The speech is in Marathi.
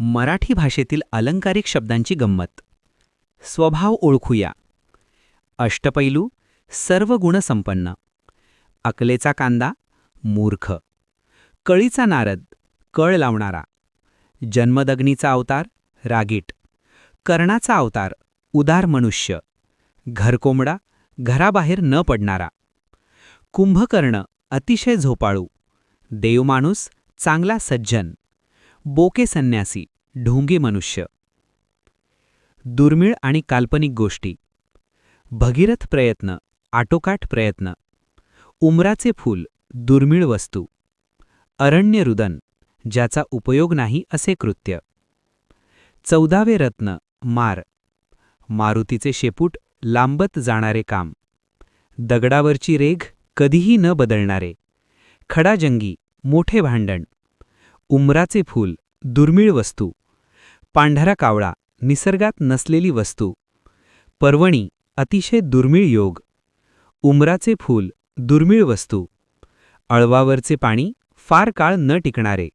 मराठी भाषेतील अलंकारिक शब्दांची गंमत. स्वभाव ओळखूया. अष्टपैलू, सर्व गुणसंपन्न. अकलेचा कांदा, मूर्ख. कळीचा नारद, कळ लावणारा. जन्मदग्नीचा अवतार, रागीट. कर्णाचा अवतार, उदार मनुष्य. घरकोंबडा, घराबाहेर न पडणारा. कुंभकर्ण, अतिशय झोपाळू. देवमाणूस, चांगला सज्जन. बोके संन्यासी, ढोंगी मनुष्य. दुर्मिळ आणि काल्पनिक गोष्टी. भगीरथ प्रयत्न, आटोकाट प्रयत्न. उमराचे फूल, दुर्मिळ वस्तू. अरण्यरुदन, ज्याचा उपयोग नाही असे कृत्य. 14वे रत्न, मार. मारुतीचे शेपूट, लांबत जाणारे काम. दगडावरची रेघ, कधीही न बदलणारे. खडाजंगी, मोठे भांडण. उमराचे फूल, दुर्मिळ वस्तू. पांढरा कावळा, निसर्गात नसलेली वस्तू. पर्वणी, अतिशय दुर्मिळ योग. उमराचे फूल, दुर्मिळ वस्तू. अळवावरचे पाणी, फार काळ न टिकणारे.